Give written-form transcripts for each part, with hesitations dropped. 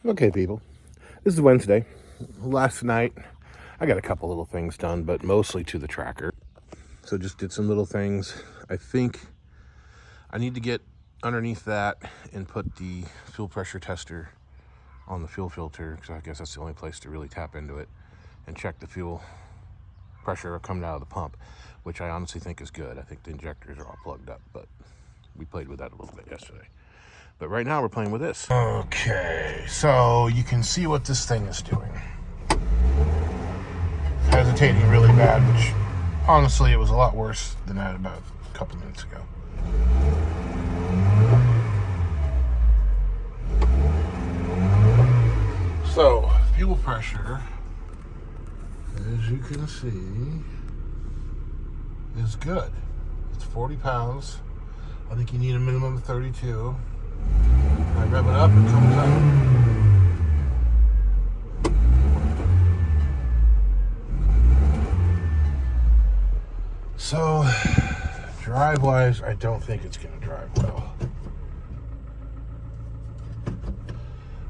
Okay, people, this is Wednesday. Last night, I got a couple little things done, but mostly to the tracker. So just did some little things. I think I need to get underneath that and put the fuel pressure tester on the fuel filter, because I guess that's the only place to really tap into it and check the fuel pressure coming out of the pump, which I honestly think is good. I think the injectors are all plugged up, but we played with that a little bit yesterday. But right now we're playing with this. Okay, so you can see what this thing is doing. Hesitating really bad, which honestly it was a lot worse than that about a couple minutes ago. So, fuel pressure, as you can see, is good. It's 40 pounds. I think you need a minimum of 32. I rev it up, it comes up. So, drive-wise, I don't think it's going to drive well.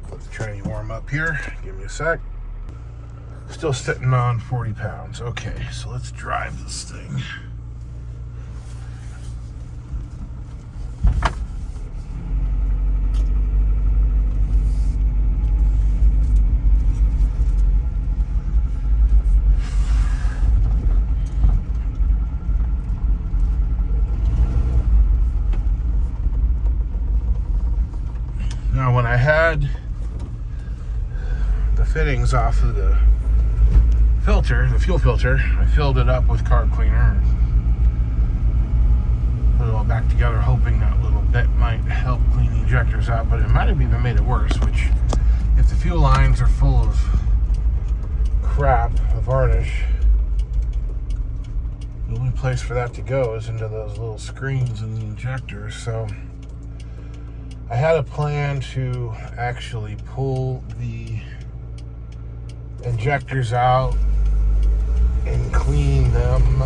Let the tranny warm up here. Give me a sec. Still sitting on 40 pounds. Okay, so let's drive this thing. Now, when I had the fittings off of the filter, the fuel filter, I filled it up with carb cleaner and put it all back together, hoping that little bit might help clean the injectors out, but it might have even made it worse, which, if the fuel lines are full of crap, of varnish, the only place for that to go is into those little screens in the injectors. So I had a plan to actually pull the injectors out and clean them,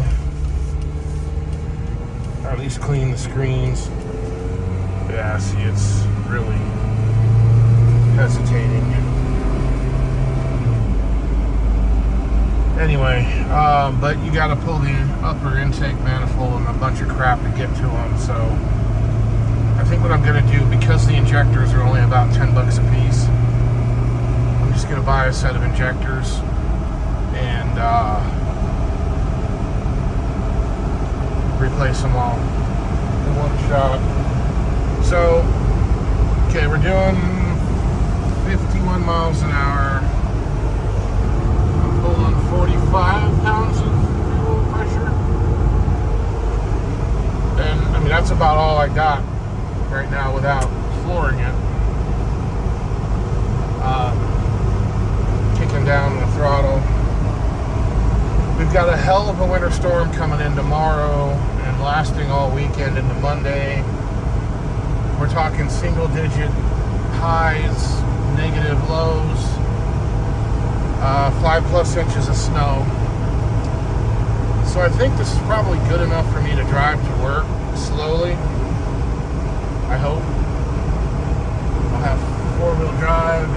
or at least clean the screens. Yeah, see, it's really hesitating. Anyway, but you got to pull the upper intake manifold and a bunch of crap to get to them, so I think what I'm going to do, because the injectors are only about 10 bucks a piece, I'm just going to buy a set of injectors and replace them all in one shot. So, okay, we're doing 51 miles an hour. I'm pulling 45 pounds of fuel pressure. And, I mean, that's about all I got right now without flooring it. Kicking down the throttle. We've got a hell of a winter storm coming in tomorrow and lasting all weekend into Monday. We're talking single digit highs, negative lows, 5+ inches of snow. So I think this is probably good enough for me to drive to work slowly. I hope. I'll have 4-wheel drive.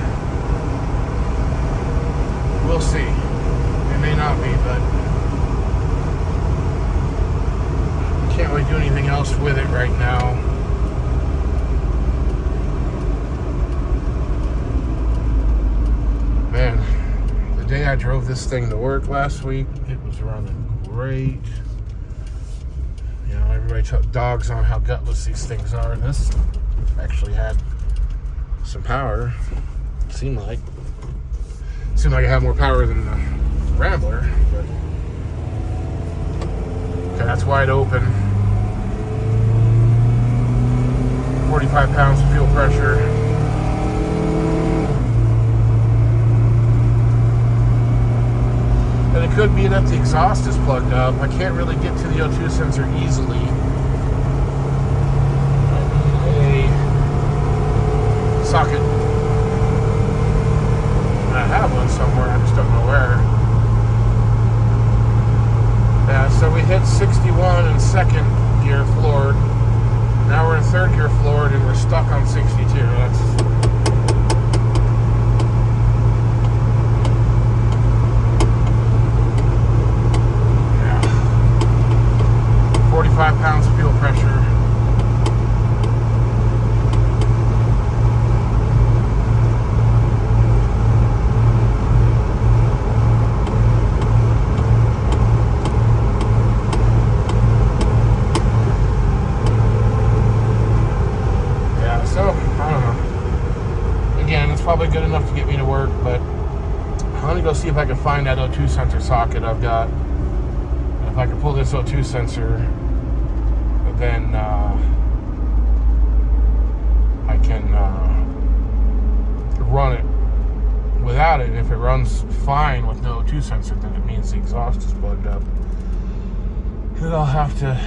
We'll see. It may not be, but I can't really do anything else with it right now. Man, the day I drove this thing to work last week, it was running great. You know, everybody dogs on how gutless these things are. This actually had some power. Seemed like it had more power than the Rambler. But okay, that's wide open. 45 pounds of fuel pressure. And it could be that the exhaust is plugged up. I can't really get to the O2 sensor easily. I need a socket. I have one somewhere, I just don't know where. Yeah, so we hit 61 in second gear floored. Now we're in third gear floored and we're stuck on 62. probably good enough to get me to work, but I'm gonna go see if I can find that O2 sensor socket I've got. And if I can pull this O2 sensor, then I can run it without it. If it runs fine with no O2 sensor, then it means the exhaust is plugged up. And I'll have to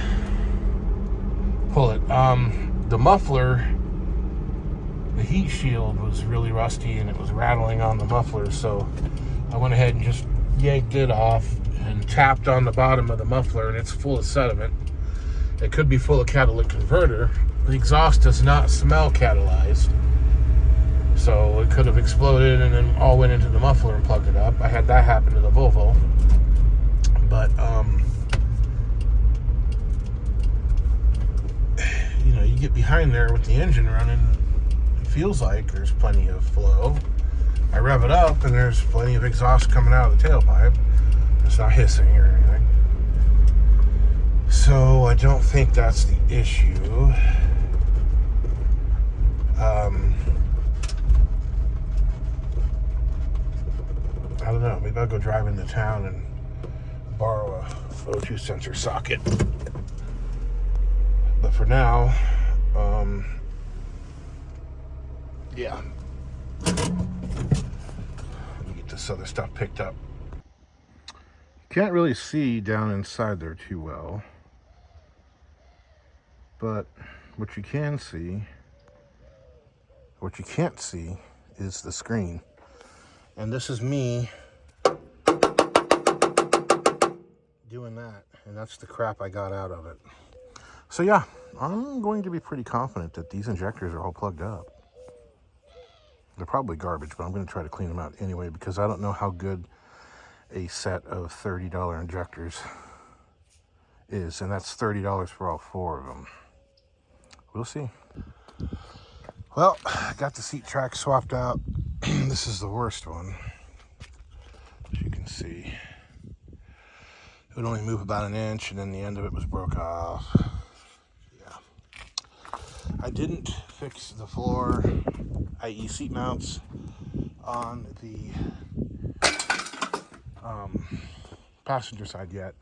pull it. The muffler, the heat shield was really rusty and it was rattling on the muffler, so I went ahead and just yanked it off and tapped on the bottom of the muffler, and it's full of sediment. It could be full of catalytic converter. The exhaust does not smell catalyzed, so it could have exploded and then all went into the muffler and plugged it up. I had that happen to the Volvo, but you know, you get behind there with the engine running, it feels like there's plenty of flow. I rev it up and there's plenty of exhaust coming out of the tailpipe. It's not hissing or anything. So I don't think that's the issue. I don't know. Maybe I'll go drive into town and borrow a O2 sensor socket. But for now, yeah. Let me get this other stuff picked up. Can't really see down inside there too well. But what you can see, what you can't see, is the screen. And this is me doing that. And that's the crap I got out of it. So yeah, I'm going to be pretty confident that these injectors are all plugged up. They're probably garbage, but I'm going to try to clean them out anyway, because I don't know how good a set of $30 injectors is. And that's $30 for all 4 of them. We'll see. Well, I got the seat track swapped out. This is the worst one. As you can see, it would only move about an inch, and then the end of it was broke off. Yeah. I didn't fix the floor, i.e. seat mounts, on the passenger side yet.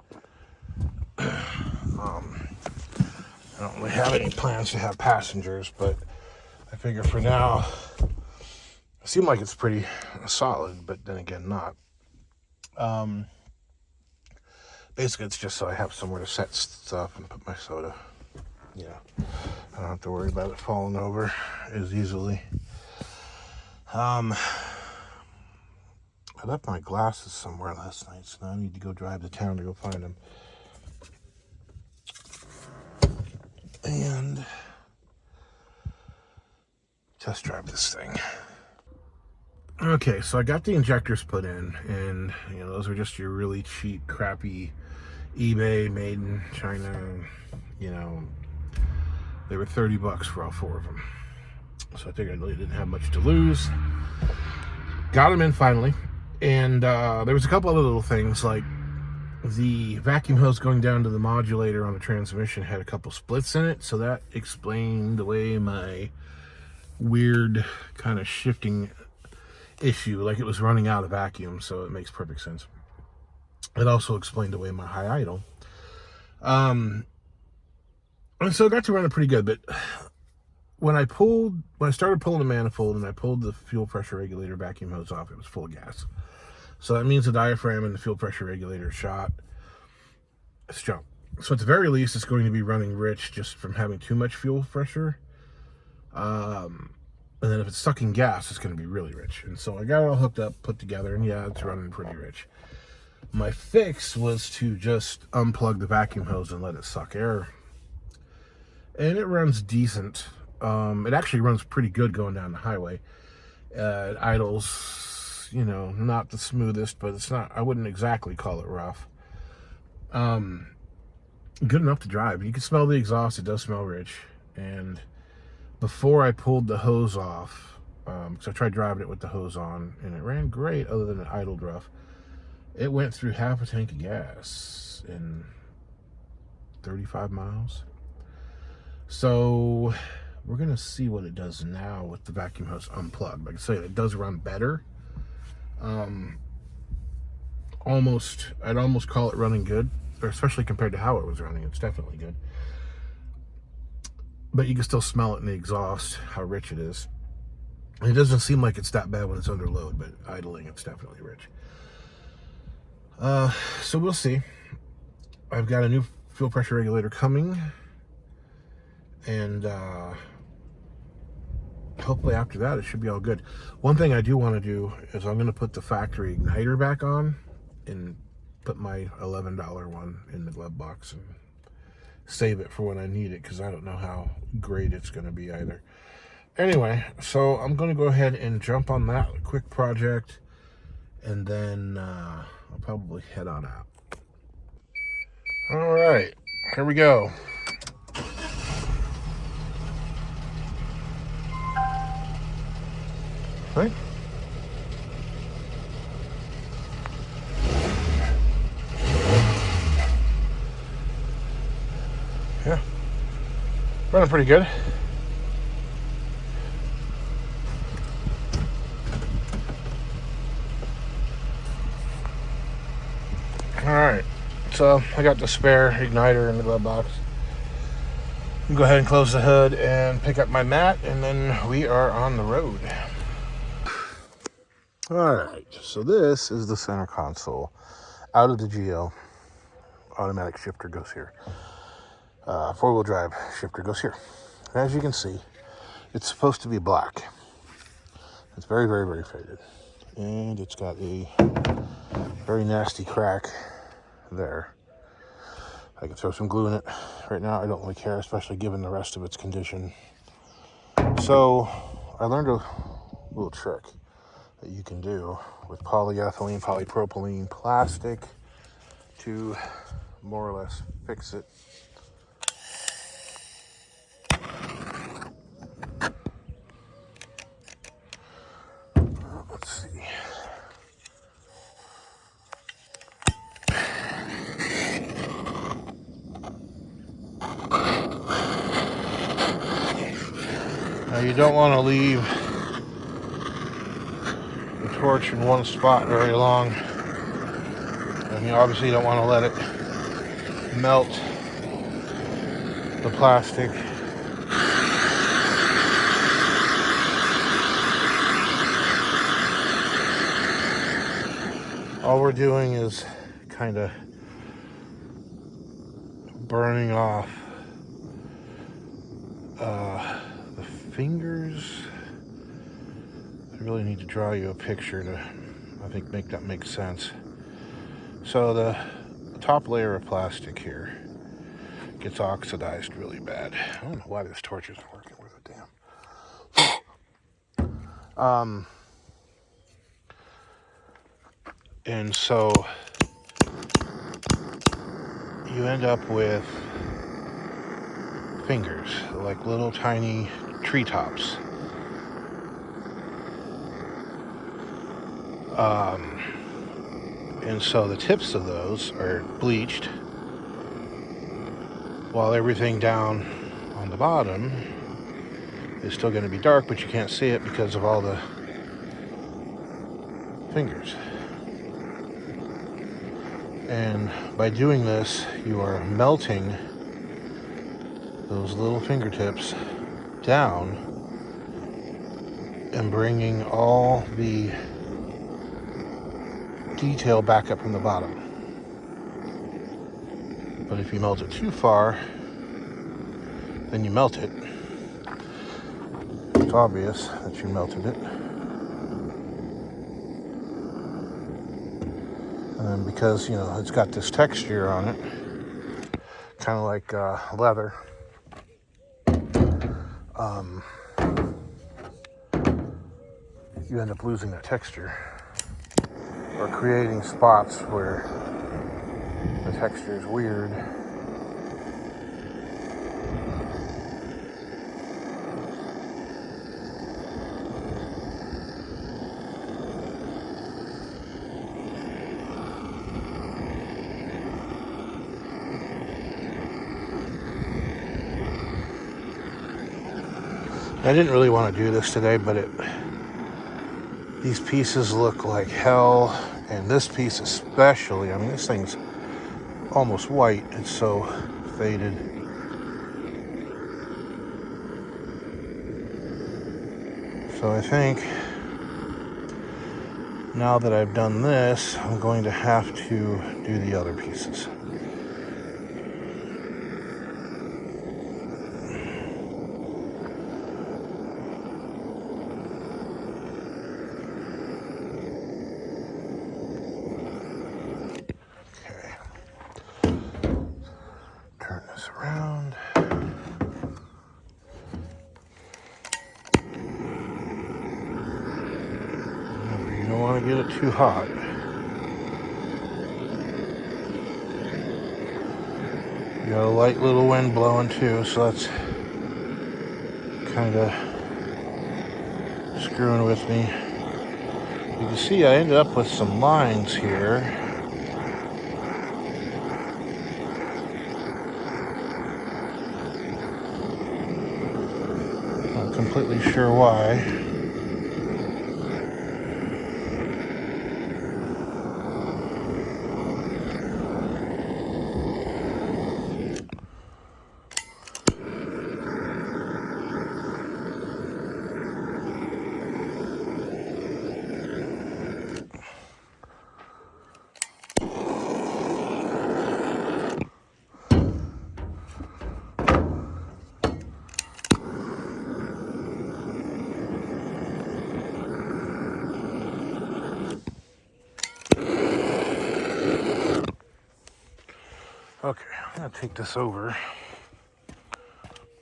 I don't really have any plans to have passengers, but I figure for now, it seemed like it's pretty solid, but then again, not. Basically, it's just so I have somewhere to set stuff and put my soda. You know, I don't have to worry about it falling over as easily. I left my glasses somewhere last night, so now I need to go drive to town to go find them. And test drive this thing. Okay, so I got the injectors put in, and you know, those are just your really cheap, crappy eBay made in China. You know, they were $30 for all 4 of them. So I figured I really didn't have much to lose. Got them in finally, and there was a couple other little things, like the vacuum hose going down to the modulator on the transmission had a couple splits in it, so that explained away my weird kind of shifting issue, like it was running out of vacuum, so it makes perfect sense. It also explained away my high idle. And so I got to run it pretty good, but when I started pulling the manifold and I pulled the fuel pressure regulator vacuum hose off, it was full of gas. So that means the diaphragm and the fuel pressure regulator shot. It's junk. So at the very least, it's going to be running rich just from having too much fuel pressure. And then if it's sucking gas, it's going to be really rich. And so I got it all hooked up, put together, and yeah, it's running pretty rich. My fix was to just unplug the vacuum hose and let it suck air. And it runs decent. It actually runs pretty good going down the highway. It idles, you know, not the smoothest, but it's not, I wouldn't exactly call it rough. Good enough to drive. You can smell the exhaust. It does smell rich. And before I pulled the hose off, because I tried driving it with the hose on, and it ran great other than it idled rough. It went through half a tank of gas in 35 miles. So we're gonna see what it does now with the vacuum hose unplugged. Like I say, it does run better. I'd almost call it running good, especially compared to how it was running. It's definitely good. But you can still smell it in the exhaust, how rich it is. And it doesn't seem like it's that bad when it's under load, but idling, it's definitely rich. So we'll see. I've got a new fuel pressure regulator coming, and hopefully after that it should be all good. One thing I do want to do is I'm going to put the factory igniter back on and put my $11 one in the glove box and save it for when I need it, because I don't know how great it's going to be either. Anyway, so I'm going to go ahead and jump on that quick project, and then I'll probably head on out. All right, here we go. Right? Yeah, running pretty good. All right, so I got the spare igniter in the glove box. I'll go ahead and close the hood and pick up my mat, and then we are on the road. All right, so this is the center console. Out of the Geo, automatic shifter goes here. Four-wheel drive shifter goes here. And as you can see, it's supposed to be black. It's very, very, very faded. And it's got a very nasty crack there. I can throw some glue in it right now. I don't really care, especially given the rest of its condition. So I learned a little trick that you can do with polyethylene, polypropylene plastic to more or less fix it. Let's see. Now you don't want to leave the torch in one spot very long. And you obviously don't want to let it melt the plastic. All we're doing is kind of burning off the fingers. I really need to draw you a picture to, I think, make that make sense. So the top layer of plastic here gets oxidized really bad. I don't know why this torch isn't working worth a damn. And so you end up with fingers, like little tiny treetops. And so the tips of those are bleached, while everything down on the bottom is still going to be dark, but you can't see it because of all the fingers. And by doing this, you are melting those little fingertips down and bringing all the detail back up from the bottom. But if you melt it too far, then you melt it. It's obvious that you melted it. And then because, you know, it's got this texture on it, kind of like leather, you end up losing that texture, or creating spots where the texture is weird. I didn't really want to do this today, but these pieces look like hell, and this piece especially. I mean, this thing's almost white. It's so faded. So I think now that I've done this, I'm going to have to do the other pieces. Okay. Turn this around. Remember, you don't want to get it too hot. You got a light little wind blowing too, so that's kind of screwing with me. You can see I ended up with some lines here. Not completely sure why. Okay, I'm going to take this over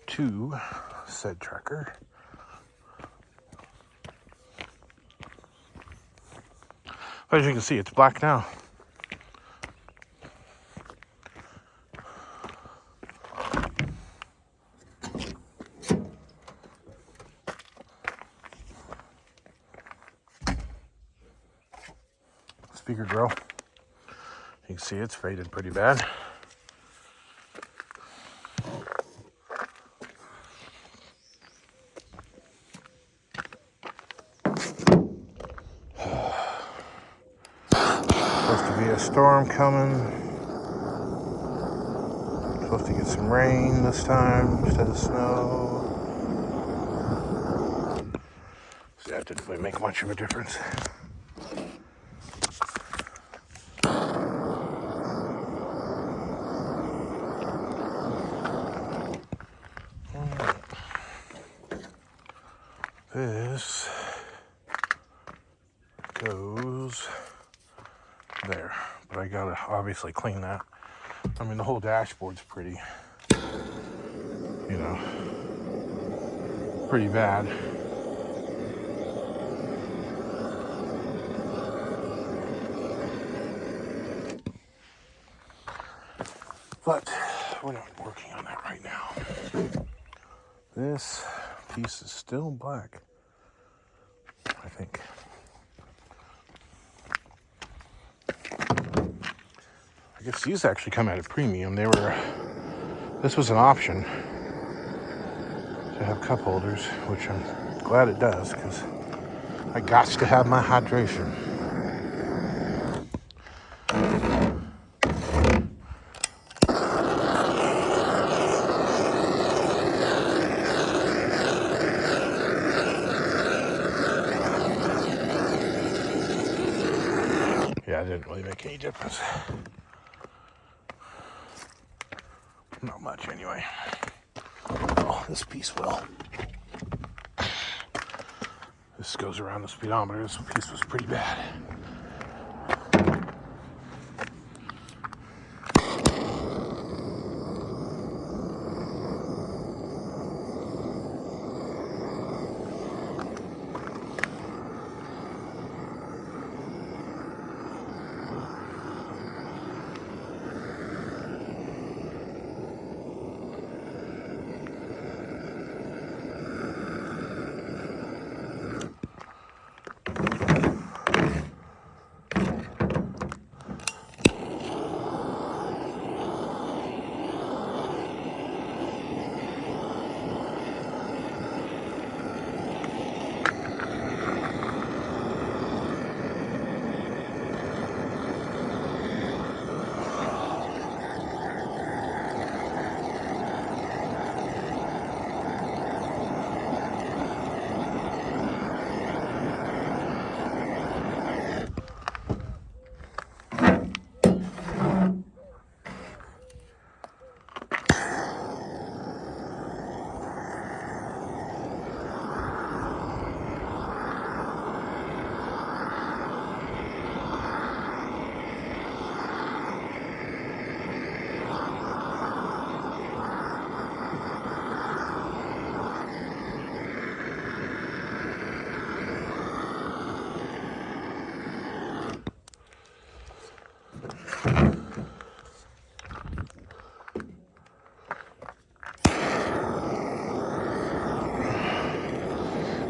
to said tracker. As you can see, it's black now. Speaker grill. You can see it's faded pretty bad. Supposed to be a storm coming. Supposed to get some rain this time instead of snow. So that didn't really make much of a difference. This goes there, but I gotta obviously clean that. I mean, the whole dashboard's pretty, pretty bad. But we're not working on that right now. This piece is still black, I think. I guess these actually come at a premium. This was an option to have cup holders, which I'm glad it does, because I got to have my hydration. Yeah, it didn't really make any difference. Not much, anyway. Oh, this piece will. This goes around the speedometer. This piece was pretty bad.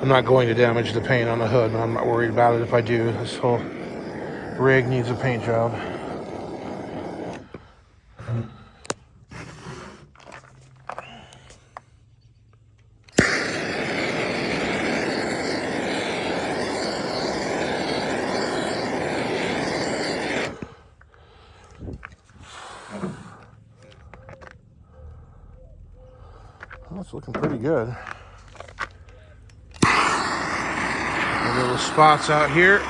I'm not going to damage the paint on the hood, but I'm not worried about it if I do. This whole rig needs a paint job. Well, it's looking pretty good. Little spots out here.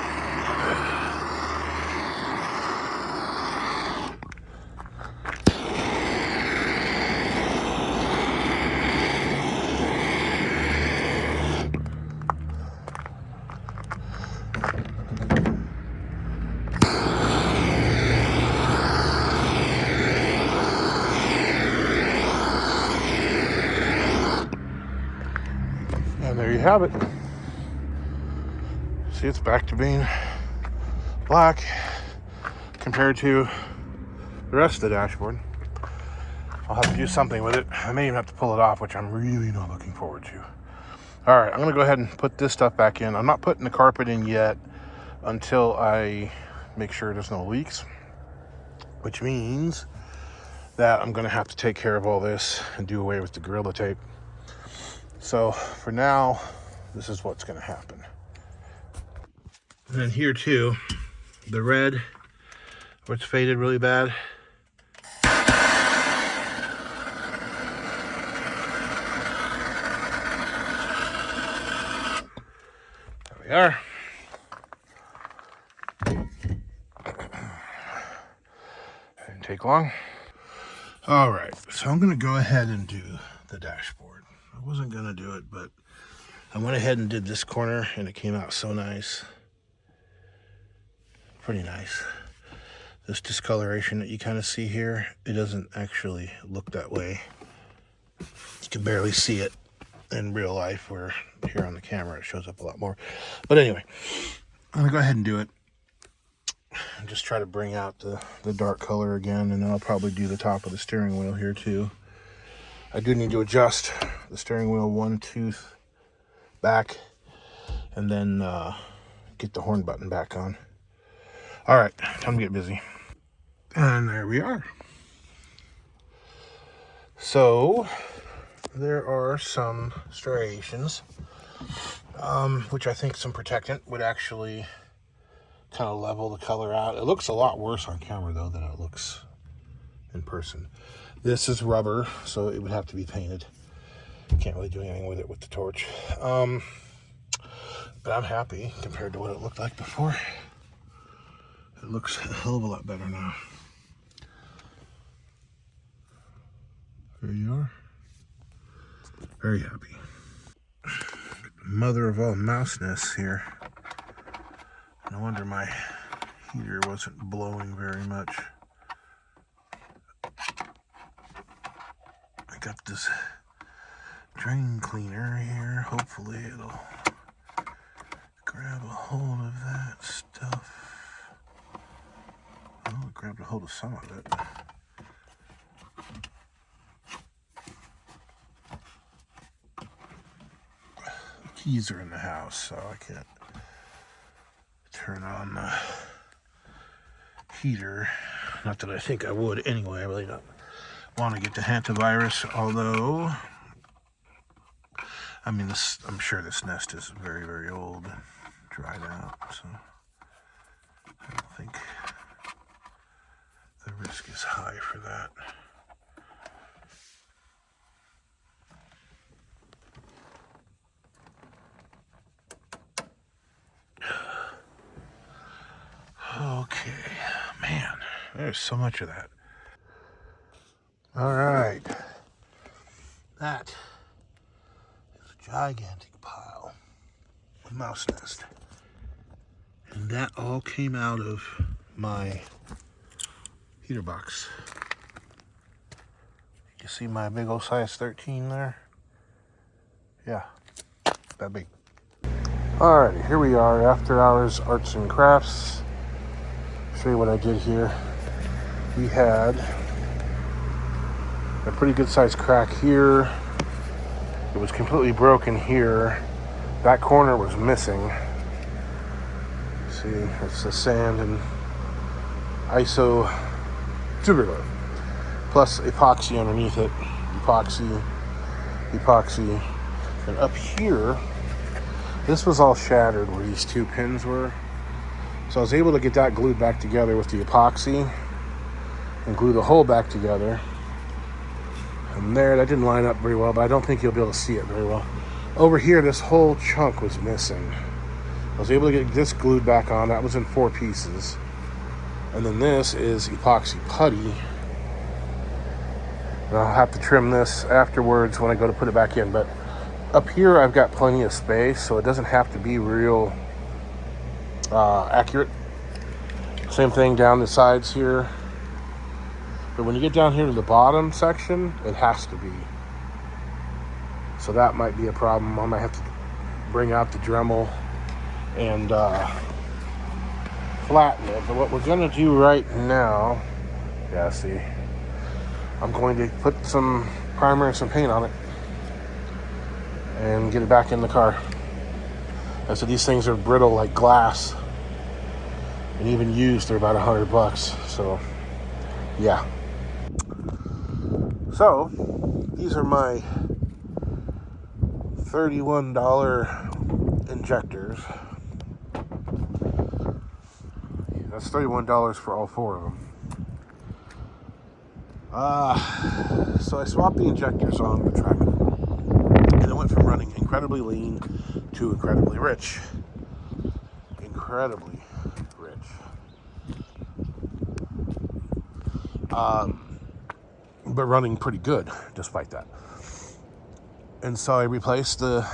And there you have it. See, it's back to being black compared to the rest of the dashboard. I'll have to do something with it. I may even have to pull it off, which I'm really not looking forward to. All right, I'm gonna go ahead and put this stuff back in. I'm not putting the carpet in yet until I make sure there's no leaks, which means that I'm gonna have to take care of all this and do away with the Gorilla Tape. So for now, this is what's gonna happen. And then here too, the red, where it's faded really bad. There we are. Didn't take long. All right, so I'm gonna go ahead and do the dashboard. I wasn't gonna do it, but I went ahead and did this corner and it came out so nice. Pretty nice. This discoloration that you kind of see here, it doesn't actually look that way. You can barely see it in real life, where here on the camera it shows up a lot more. But anyway, I'm gonna go ahead and do it and just try to bring out the dark color again, and then I'll probably do the top of the steering wheel here too. I do need to adjust the steering wheel one tooth back and then get the horn button back on. All right, time to get busy. And there we are. So there are some striations, which I think some protectant would actually kind of level the color out. It looks a lot worse on camera though than it looks in person. This is rubber, so it would have to be painted. Can't really do anything with it with the torch. But I'm happy compared to what it looked like before. It looks a hell of a lot better now. There you are. Very happy. Mother of all mouse nests here. No wonder my heater wasn't blowing very much. I got this drain cleaner here. Hopefully it'll grab a hold of that stuff. Oh, it grabbed a hold of some of it. The keys are in the house, so I can't turn on the heater. Not that I think I would anyway. I really don't want to get the hantavirus, although I mean, I'm sure this nest is very, very old and dried out, so I don't think the risk is high for that. Okay, man, there's so much of that. All right, that is a gigantic pile of mouse nest. And that all came out of my heater box. You see my big old size 13 there? Yeah, that big. Alrighty, here we are, after hours arts and crafts. Show you what I did here. We had a pretty good sized crack here. It was completely broken here, that corner was missing. See, it's the sand and iso sugar glue plus epoxy underneath it. Epoxy. And up here, this was all shattered where these two pins were. So I was able to get that glued back together with the epoxy and glue the hole back together. And there, that didn't line up very well, but I don't think you'll be able to see it very well. Over here, this whole chunk was missing. I was able to get this glued back on. That was in 4 pieces. And then this is epoxy putty. And I'll have to trim this afterwards when I go to put it back in. But up here, I've got plenty of space, so it doesn't have to be real accurate. Same thing down the sides here. But when you get down here to the bottom section, it has to be. So that might be a problem. I might have to bring out the Dremel and flatten it. But what we're going to do right now, yeah, see, I'm going to put some primer and some paint on it and get it back in the car. And so these things are brittle like glass, and even used they're about $100. So yeah. So these are my $31 injectors. That's $31 for all 4 of them. So I swapped the injectors on the Tracker, and it went from running incredibly lean to incredibly rich. Incredibly rich. But running pretty good despite that. And so I replaced the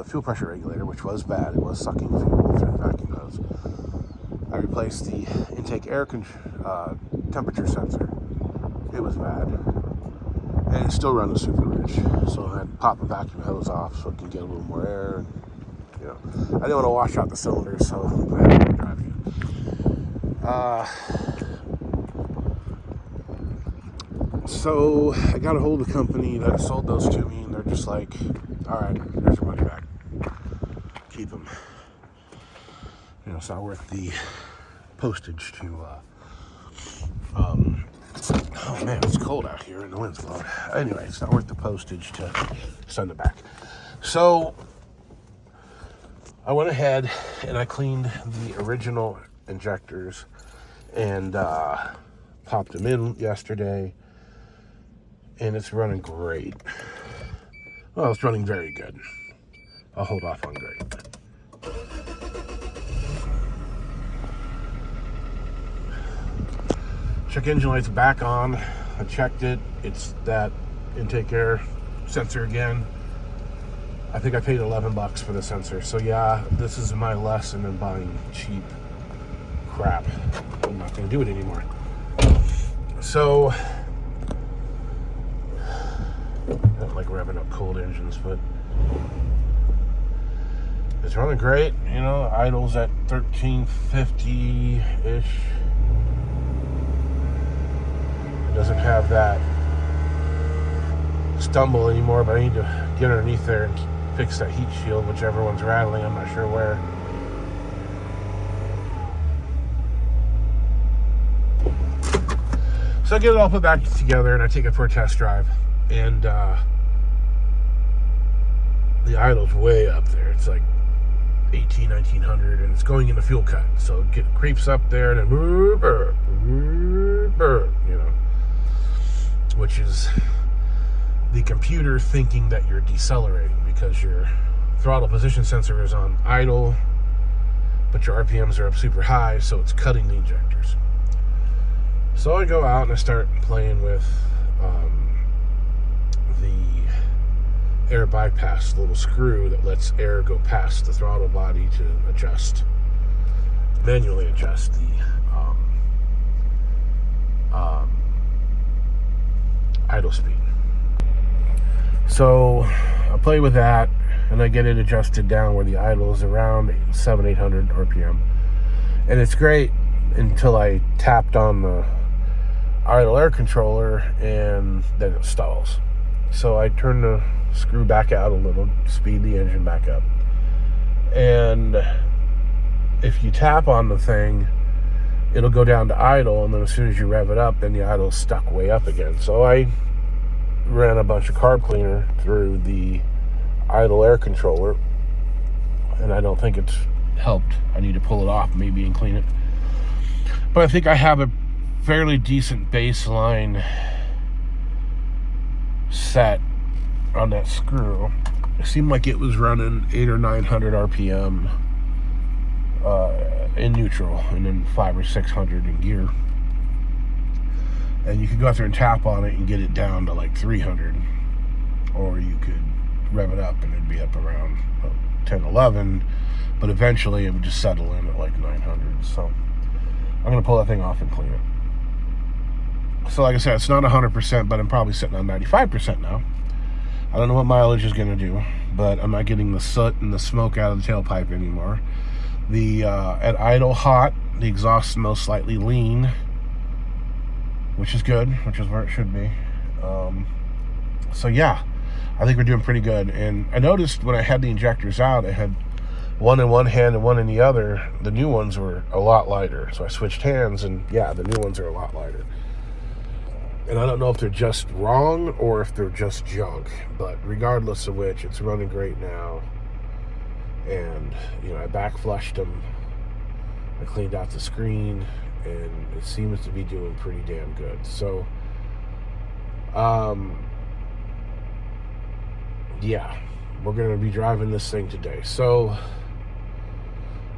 fuel pressure regulator, which was bad. It was sucking fuel through the vacuum hose. I replaced the intake air temperature sensor. It was bad. And it still runs super rich. So I had to pop the vacuum hose off so it can get a little more air. And, you know, I didn't want to wash out the cylinders, so I had to drive you. So I got a hold of the company that sold those to me, and they're just like, all right, here's your money back. Keep them. You know, it's not worth the postage to, oh man, it's cold out here and the wind's blowing. Anyway, it's not worth the postage to send it back. So I went ahead and I cleaned the original injectors and popped them in yesterday. And it's running great. Well, it's running very good. I'll hold off on great. Check engine light's back on. I checked it. It's that intake air sensor again. I think I paid $11 for the sensor. So yeah, this is my lesson in buying cheap crap. I'm not going to do it anymore. So I don't like revving up cold engines, but it's running great. You know, idle's at 1350-ish. It doesn't have that stumble anymore, but I need to get underneath there and fix that heat shield, whichever one's rattling. I'm not sure where. So I get it all put back together and I take it for a test drive. And the idle's way up there. It's like 1900, and it's going into fuel cut. So it creeps up there and then you know, which is the computer thinking that you're decelerating because your throttle position sensor is on idle, but your RPMs are up super high, so it's cutting the injectors. So I go out and I start playing with the air bypass little screw that lets air go past the throttle body to manually adjust the idle speed. So I play with that and I get it adjusted down where the idle is around 700-800 RPM, and it's great until I tapped on the idle air controller and then it stalls. So I turn the screw back out a little, speed the engine back up, And if you tap on the thing, it'll go down to idle, and then as soon as you rev it up, then the idle's stuck way up again. So I ran a bunch of carb cleaner through the idle air controller, and I don't think it's helped. I need to pull it off maybe and clean it. But I think I have a fairly decent baseline set on that screw. It seemed like it was running 800 or 900 RPM in neutral, and then 500 or 600 in gear. And you could go out there and tap on it and get it down to like 300, or you could rev it up and it'd be up around 10, 11, but eventually it would just settle in at like 900. So I'm going to pull that thing off and clean it. So like I said, it's not 100%, but I'm probably sitting on 95% now. I don't know what mileage is going to do, but I'm not getting the soot and the smoke out of the tailpipe anymore. The at idle hot, the exhaust smells slightly lean, which is good, which is where it should be. So yeah, I think we're doing pretty good. And I noticed when I had the injectors out, I had one in one hand and one in the other. The new ones were a lot lighter. So I switched hands, and yeah, the new ones are a lot lighter. And I don't know if they're just wrong or if they're just junk, but regardless of which, it's running great now. And, you know, I back flushed them. I cleaned out the screen, and it seems to be doing pretty damn good. So, yeah, we're going to be driving this thing today. So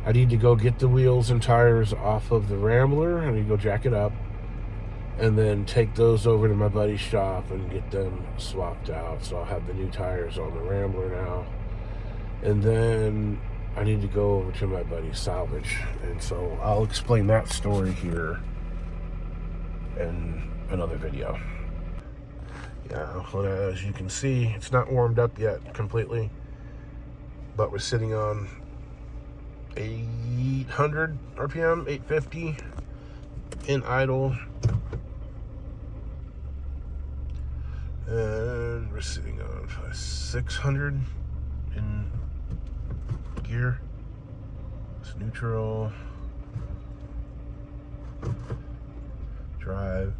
I need to go get the wheels and tires off of the Rambler. I need to go jack it up and then take those over to my buddy's shop and get them swapped out. So I'll have the new tires on the Rambler now. And then I need to go over to my buddy's salvage. And so I'll explain that story here in another video. Yeah, well, as you can see, it's not warmed up yet completely, but we're sitting on 800 RPM, 850 in idle. And we're sitting on 600 in gear. It's neutral. Drive.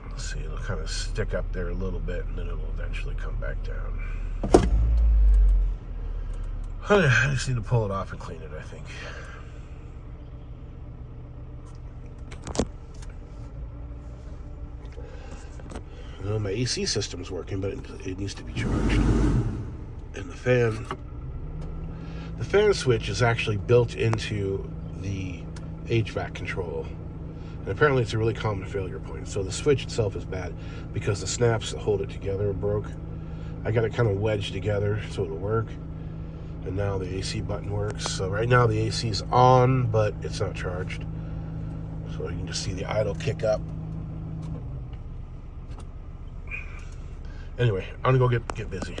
Let's see, it'll kind of stick up there a little bit, and then it'll eventually come back down. I just need to pull it off and clean it, I think. I know my AC system's working, but it needs to be charged. And the fan switch is actually built into the HVAC control. And apparently it's a really common failure point. So the switch itself is bad because the snaps that hold it together broke. I got it kind of wedged together so it'll work. And now the AC button works. So right now the AC is on, but it's not charged. So you can just see the idle kick up. Anyway, I'm gonna go get busy.